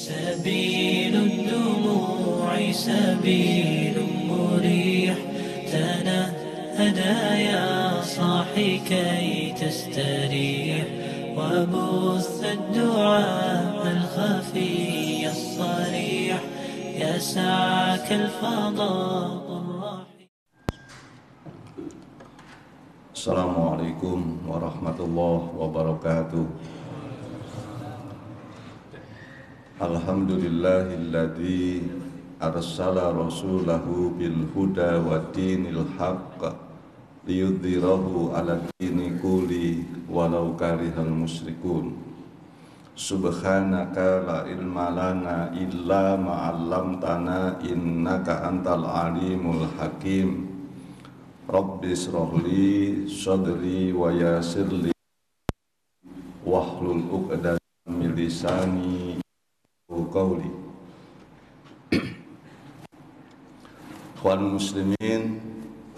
سبيل الدموع سبيل مريح تنهدى يا صاحي كي تستريح وبث الدعاء الخفي الصريح يسعك الفضاء الرحيم. السلام عليكم ورحمة الله وبركاته. Alhamdulillahilladzi arsala rasulahu bil huda wa dinil haqq liyudhhirahu ala dini kulli walau karihal musyrikun. Subhanaka la ilma lana illa ma 'allamtana innaka antal alimul hakim. Rabbi shrahli sadri wa yassirli wahlul 'uqdatam min lisani qawli. Ikhwan muslimin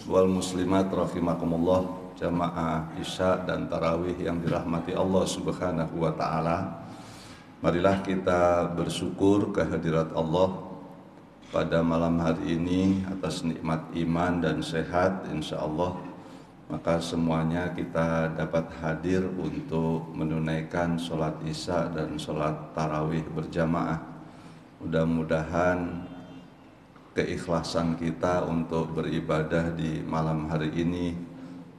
wal muslimat rahimakumullah, jamaah Isya dan tarawih yang dirahmati Allah Subhanahu wa taala. Marilah kita bersyukur kehadirat Allah pada malam hari ini atas nikmat iman dan sehat insyaallah. Maka semuanya kita dapat hadir untuk menunaikan sholat isya dan sholat tarawih berjamaah. Mudah-mudahan keikhlasan kita untuk beribadah di malam hari ini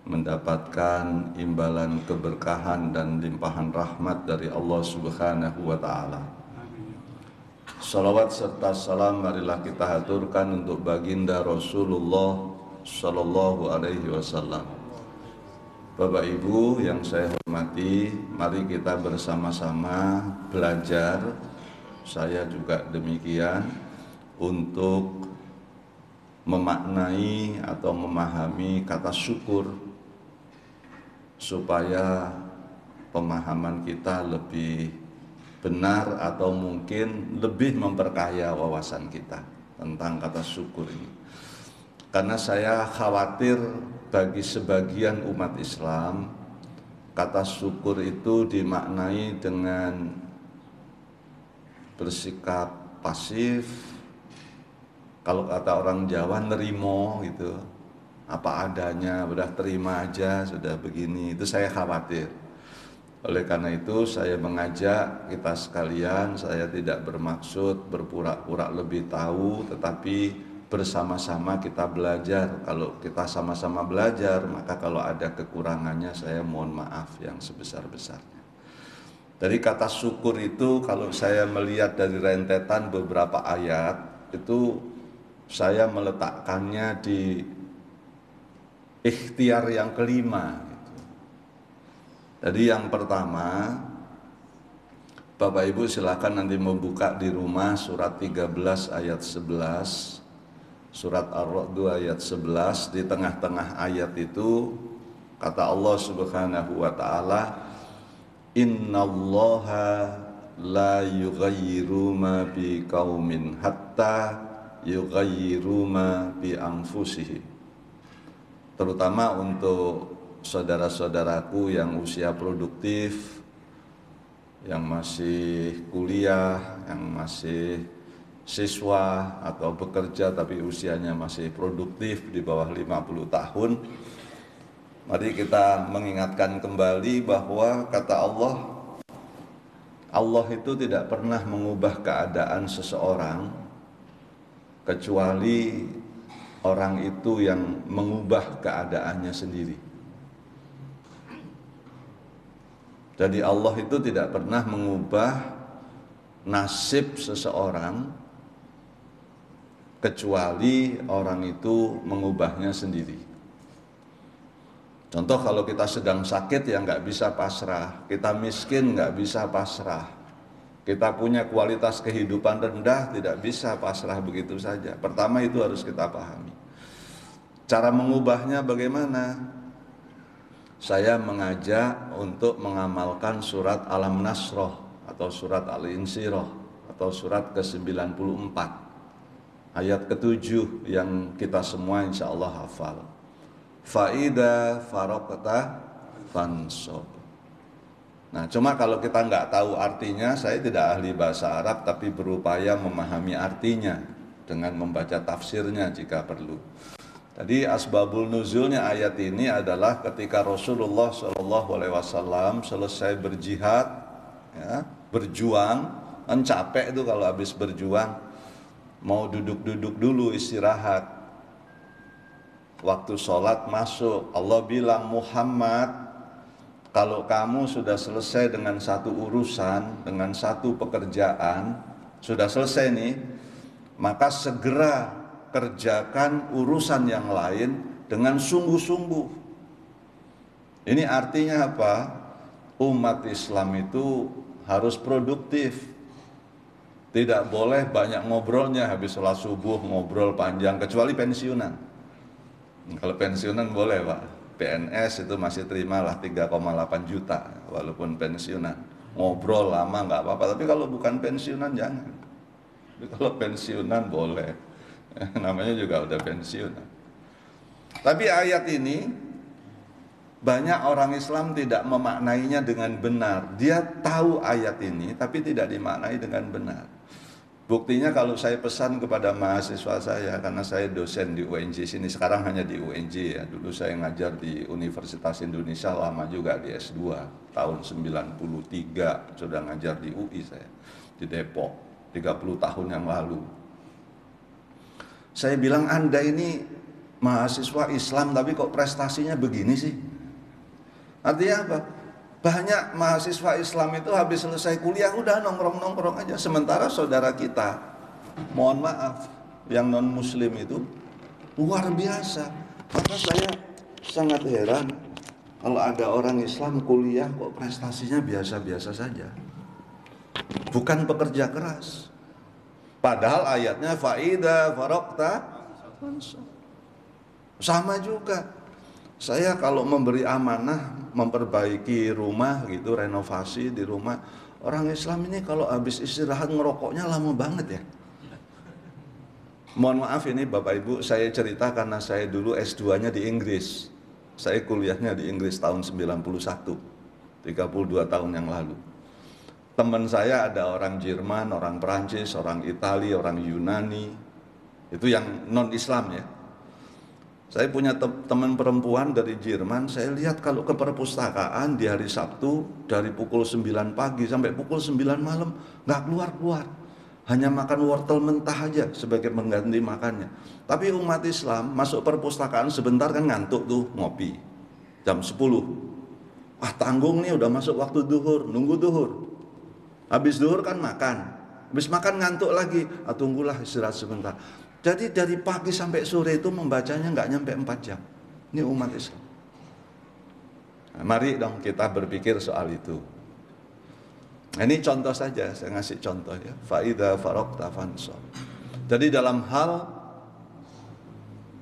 mendapatkan imbalan keberkahan dan limpahan rahmat dari Allah Subhanahu wa taala. Salawat serta salam marilah kita haturkan untuk baginda Rasulullah sallallahu alaihi wasallam. Bapak Ibu yang saya hormati, mari kita bersama-sama belajar, saya juga demikian, untuk memaknai atau memahami kata syukur supaya pemahaman kita lebih benar atau mungkin lebih memperkaya wawasan kita tentang kata syukur ini. Karena saya khawatir bagi sebagian umat Islam, kata syukur itu dimaknai dengan bersikap pasif. Kalau kata orang Jawa, nerimo gitu, apa adanya, udah terima aja, sudah begini. Itu saya khawatir. Oleh karena itu saya mengajak kita sekalian, saya tidak bermaksud berpura-pura lebih tahu, tetapi bersama-sama kita belajar. Kalau kita sama-sama belajar, maka kalau ada kekurangannya saya mohon maaf yang sebesar-besarnya. Dari kata syukur itu, kalau saya melihat dari rentetan beberapa ayat, itu saya meletakkannya di ikhtiar yang kelima gitu. Jadi yang pertama, Bapak Ibu silakan nanti membuka di rumah surat 13 ayat 11, surat Ar-Ra'd ayat 11. Di tengah-tengah ayat itu kata Allah Subhanahu wa taala, innallaha la yughayyiru ma bi qaumin hatta yughayyiru ma bi anfusihim. Terutama untuk saudara-saudaraku yang usia produktif, yang masih kuliah, yang masih siswa atau bekerja tapi usianya masih produktif di bawah 50 tahun. Mari kita mengingatkan kembali bahwa kata Allah itu tidak pernah mengubah keadaan seseorang kecuali orang itu yang mengubah keadaannya sendiri. Jadi Allah itu tidak pernah mengubah nasib seseorang kecuali orang itu mengubahnya sendiri. Contoh, kalau kita sedang sakit ya nggak bisa pasrah, kita miskin nggak bisa pasrah, kita punya kualitas kehidupan rendah tidak bisa pasrah begitu saja. Pertama itu harus kita pahami. Cara mengubahnya bagaimana? Saya mengajak untuk mengamalkan surat Al-Nasrah atau surat Al-Insyirah atau surat ke-94. Ayat ke-7 yang kita semua insya Allah hafal. Fa'ida faraqta fansob. Nah, cuma kalau kita nggak tahu artinya, saya tidak ahli bahasa Arab, tapi berupaya memahami artinya dengan membaca tafsirnya jika perlu. Tadi asbabul nuzulnya ayat ini adalah ketika Rasulullah SAW selesai berjihad, ya, berjuang, kan capek itu kalau habis berjuang, mau duduk-duduk dulu istirahat. Waktu sholat masuk, Allah bilang, Muhammad, kalau kamu sudah selesai dengan satu urusan, dengan satu pekerjaan, sudah selesai nih, maka segera kerjakan urusan yang lain dengan sungguh-sungguh. Ini artinya apa? Umat Islam itu harus produktif. Tidak boleh banyak ngobrolnya habis sholat subuh, ngobrol panjang, kecuali pensiunan. Kalau pensiunan boleh Pak, PNS itu masih terimalah 3,8 juta walaupun pensiunan. Ngobrol lama nggak apa-apa, tapi kalau bukan pensiunan jangan. Tapi kalau pensiunan boleh, namanya juga udah pensiunan. Tapi ayat ini banyak orang Islam tidak memaknainya dengan benar. Dia tahu ayat ini tapi tidak dimaknai dengan benar. Buktinya kalau saya pesan kepada mahasiswa saya, karena saya dosen di UNJ sini, sekarang hanya di UNJ ya. Dulu saya ngajar di Universitas Indonesia lama juga di S2, tahun 93 sudah ngajar di UI saya, di Depok, 30 tahun yang lalu. Saya bilang, Anda ini mahasiswa Islam tapi kok prestasinya begini sih? Artinya apa? Banyak mahasiswa Islam itu habis selesai kuliah udah nongkrong-nongkrong aja. Sementara saudara kita, mohon maaf, yang non muslim itu luar biasa. Maka saya sangat heran kalau ada orang Islam kuliah kok prestasinya biasa-biasa saja. Bukan pekerja keras. Padahal ayatnya faida farokta sama juga. Saya kalau memberi amanah memperbaiki rumah gitu, renovasi di rumah, orang Islam ini kalau habis istirahat ngerokoknya lama banget ya. Mohon maaf ini Bapak Ibu, saya cerita karena saya dulu S2-nya di Inggris. Saya kuliahnya di Inggris tahun 91, 32 tahun yang lalu. Teman saya ada orang Jerman, orang Perancis, orang Italia, orang Yunani. Itu yang non-Islam ya. Saya punya teman perempuan dari Jerman, saya lihat kalau ke perpustakaan di hari Sabtu dari pukul 9 pagi sampai pukul 9 malam nggak keluar-keluar. Hanya makan wortel mentah aja sebagai pengganti makannya. Tapi umat Islam masuk perpustakaan sebentar kan ngantuk tuh, ngopi. Jam 10. Ah tanggung nih udah masuk waktu duhur, nunggu duhur. Habis duhur kan makan. Habis makan ngantuk lagi, ah tunggulah istirahat sebentar. Jadi dari pagi sampai sore itu membacanya nggak nyampe 4 jam. Ini umat Islam. Nah, mari dong kita berpikir soal itu. Nah, ini contoh saja, saya ngasih contoh ya. Faida farokta fansor. Jadi dalam hal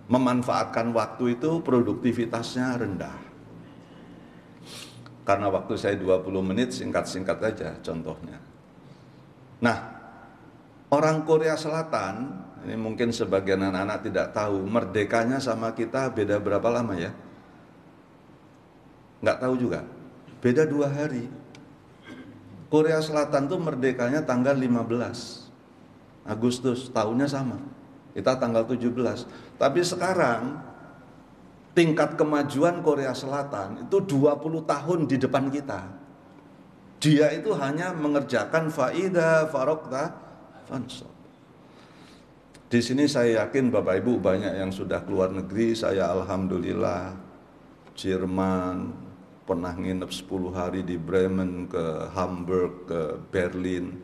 memanfaatkan waktu itu produktivitasnya rendah. Karena waktu saya 20 menit, singkat-singkat aja contohnya. Nah, orang Korea Selatan, ini mungkin sebagian anak-anak tidak tahu, merdekanya sama kita beda berapa lama ya? Nggak tahu juga, beda 2 hari. Korea Selatan tuh merdekanya tanggal 15 Agustus, tahunnya sama. Kita tanggal 17. Tapi sekarang tingkat kemajuan Korea Selatan itu 20 tahun di depan kita. Dia itu hanya mengerjakan faida farokta fansor. Di sini saya yakin Bapak Ibu banyak yang sudah keluar negeri. Saya alhamdulillah Jerman, pernah nginep 10 hari di Bremen, ke Hamburg, ke Berlin,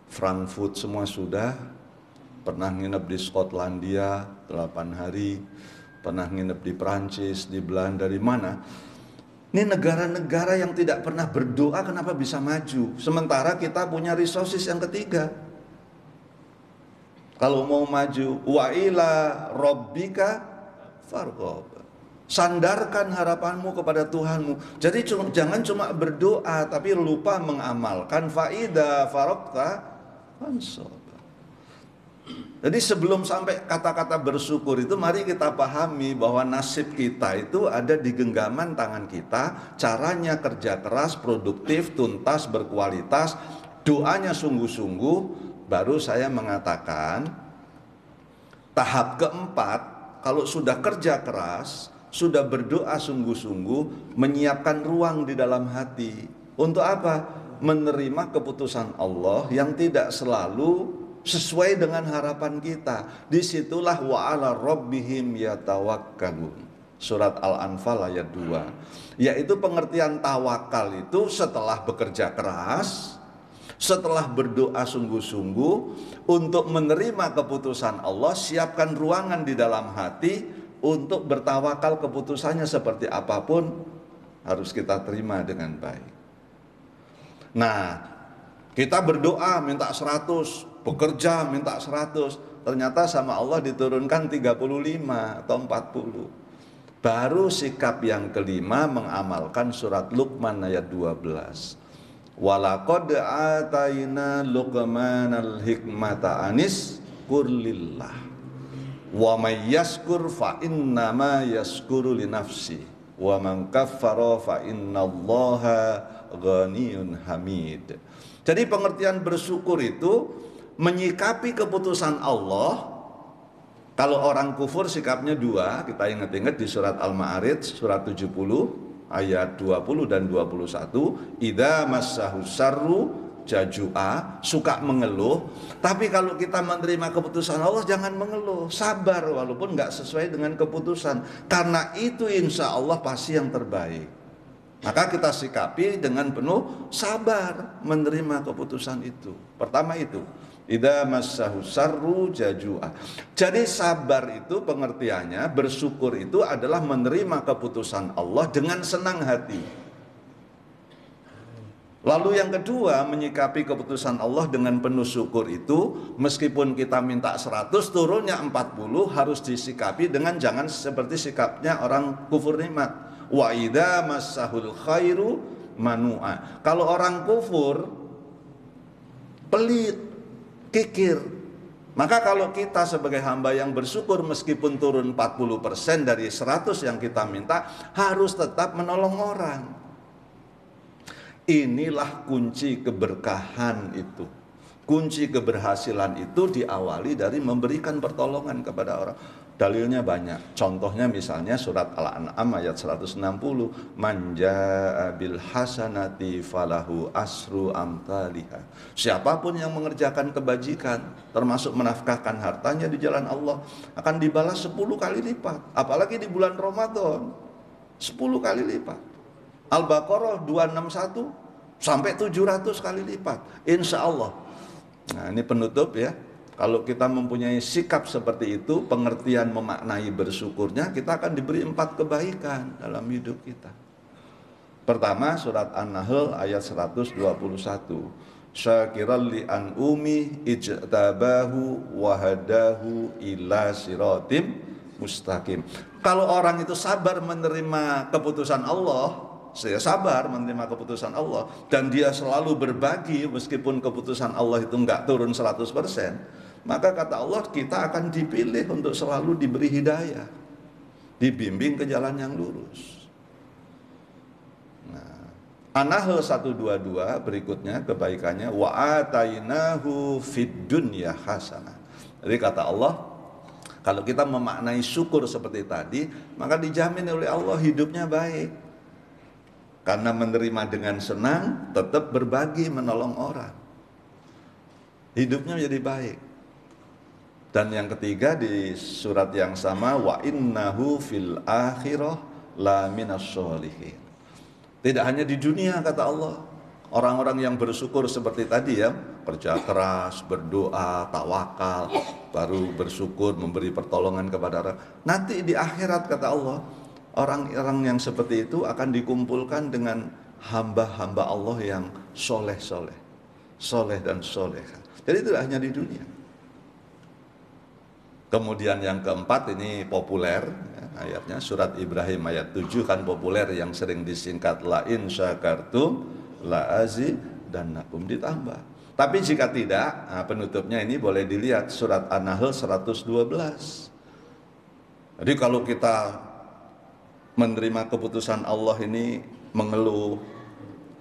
Frankfurt, semua sudah. Pernah nginep di Skotlandia 8 hari, pernah nginep di Prancis, di Belanda, di mana. Ini negara-negara yang tidak pernah berdoa kenapa bisa maju. Sementara kita punya resources yang ketiga. Kalau mau maju, wa ila rabbika farghab. Sandarkan harapanmu kepada Tuhanmu. Jadi jangan cuma berdoa tapi lupa mengamalkan faida farokta fansor. Jadi sebelum sampai kata-kata bersyukur itu, mari kita pahami bahwa nasib kita itu ada di genggaman tangan kita. Caranya kerja keras, produktif, tuntas, berkualitas, doanya sungguh-sungguh. Baru saya mengatakan tahap keempat, kalau sudah kerja keras, sudah berdoa sungguh-sungguh, menyiapkan ruang di dalam hati. Untuk apa? Menerima keputusan Allah yang tidak selalu sesuai dengan harapan kita. Disitulah wa ala rabbihim yatawakkalun. Surat Al-Anfal ayat 2. Yaitu pengertian tawakal itu setelah bekerja keras, setelah berdoa sungguh-sungguh untuk menerima keputusan Allah, siapkan ruangan di dalam hati untuk bertawakal. Keputusannya seperti apapun harus kita terima dengan baik. Nah, kita berdoa minta 100, bekerja minta 100, ternyata sama Allah diturunkan 35 atau 40. Baru sikap yang kelima mengamalkan surat Luqman ayat 12. Walaqad ataina Luqmanal hikmata anis kurlillah wa may yaskur fa innama yaskuru li nafsi wa man kaffara fa innallaha ghaniyun hamid. Jadi pengertian bersyukur itu menyikapi keputusan Allah. Kalau orang kufur sikapnya dua, kita ingat-ingat di surat Al-Ma'arij surat 70 ayat 20 dan 21, idza massahu syarru jajua, suka mengeluh. Tapi kalau kita menerima keputusan Allah, jangan mengeluh, sabar walaupun nggak sesuai dengan keputusan, karena itu insya Allah pasti yang terbaik. Maka kita sikapi dengan penuh sabar menerima keputusan itu. Pertama itu, idza massahu syarru jajua. Jadi sabar itu pengertiannya, bersyukur itu adalah menerima keputusan Allah dengan senang hati. Lalu yang kedua, menyikapi keputusan Allah dengan penuh syukur itu, meskipun kita minta 100, turunnya 40, harus disikapi dengan jangan seperti sikapnya orang kufur nikmat. Wa idza massahul khairu manua. Kalau orang kufur pelit, kikir. Maka kalau kita sebagai hamba yang bersyukur, meskipun turun 40% dari 100 yang kita minta, harus tetap menolong orang. Inilah kunci keberkahan itu. Kunci keberhasilan itu diawali dari memberikan pertolongan kepada orang. Dalilnya banyak. Contohnya misalnya surat Al-An'am ayat 160, man jaa bil hasanati falahu asru amthaliha. Siapapun yang mengerjakan kebajikan, termasuk menafkahkan hartanya di jalan Allah, akan dibalas 10 kali lipat. Apalagi di bulan Ramadan, 10 kali lipat. Al-Baqarah 261 sampai 700 kali lipat, insya Allah. Nah, ini penutup ya. Kalau kita mempunyai sikap seperti itu, pengertian memaknai bersyukurnya, kita akan diberi 4 kebaikan dalam hidup kita. Pertama, surat An-Nahl ayat 121. Syakiral li an'umi ijtabahu wahadahu ila siratim mustaqim. Kalau orang itu sabar menerima keputusan Allah, saya sabar menerima keputusan Allah, dan dia selalu berbagi meskipun keputusan Allah itu enggak turun 100%, maka kata Allah kita akan dipilih untuk selalu diberi hidayah, dibimbing ke jalan yang lurus. Nah, An-Nahl 122 berikutnya kebaikannya, wa atainahu fid dunya hasanah. Jadi kata Allah, kalau kita memaknai syukur seperti tadi, maka dijamin oleh Allah hidupnya baik. Karena menerima dengan senang, tetap berbagi, menolong orang, hidupnya menjadi baik. Dan yang ketiga di surat yang sama, wa innahu fil akhirah la minas sholihin. Tidak hanya di dunia kata Allah, orang-orang yang bersyukur seperti tadi ya, kerja keras, berdoa, tawakal, baru bersyukur, memberi pertolongan kepada orang. Nanti di akhirat kata Allah, orang-orang yang seperti itu akan dikumpulkan dengan hamba-hamba Allah yang soleh-soleh, soleh dan soleha. Jadi tidak hanya di dunia. Kemudian yang keempat ini populer ya, ayatnya surat Ibrahim ayat 7 kan populer, yang sering disingkat la in syakartum la azidannakum, ditambah. Tapi jika tidak, nah penutupnya ini boleh dilihat surat An-Nahl 112. Jadi kalau kita menerima keputusan Allah ini mengeluh,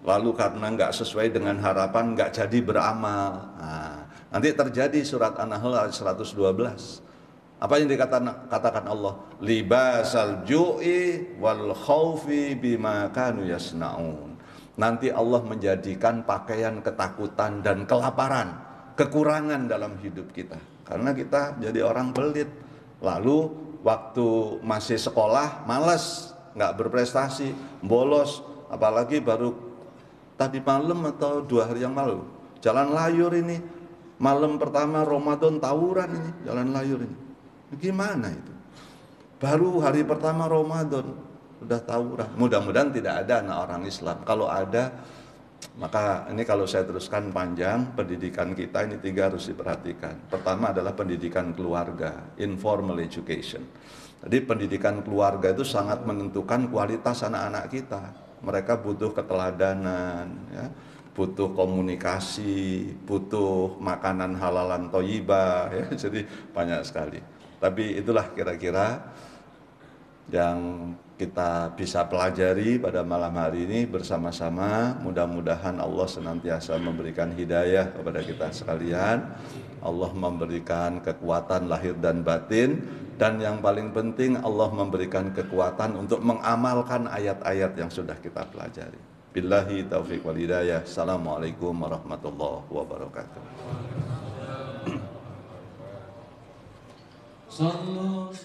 lalu karena nggak sesuai dengan harapan nggak jadi beramal, nah, nanti terjadi surat An-Nahl ayat 112. Apa yang dikatakan Allah? Libasal ju'i wal khaufi bima kanu yasnaun. Nanti Allah menjadikan pakaian ketakutan dan kelaparan, kekurangan dalam hidup kita. Karena kita jadi orang pelit. Lalu waktu masih sekolah malas, nggak berprestasi, bolos, apalagi baru tadi malam atau 2 hari yang lalu jalan layur ini, malam pertama Ramadan tawuran ini, jalan layur ini. Gimana itu? Baru hari pertama Ramadan sudah tawuran. Mudah-mudahan tidak ada anak orang Islam. Kalau ada, maka ini kalau saya teruskan panjang, pendidikan kita ini 3 harus diperhatikan. Pertama adalah pendidikan keluarga, informal education. Jadi pendidikan keluarga itu sangat menentukan kualitas anak-anak kita. Mereka butuh keteladanan, ya, butuh komunikasi, butuh makanan halalan thayyibah, ya. Jadi banyak sekali. Tapi itulah kira-kira yang kita bisa pelajari pada malam hari ini bersama-sama. Mudah-mudahan Allah senantiasa memberikan hidayah kepada kita sekalian. Allah memberikan kekuatan lahir dan batin, dan yang paling penting Allah memberikan kekuatan untuk mengamalkan ayat-ayat yang sudah kita pelajari. Billahi taufiq wal hidayah. Assalamualaikum warahmatullahi wabarakatuh. صلوا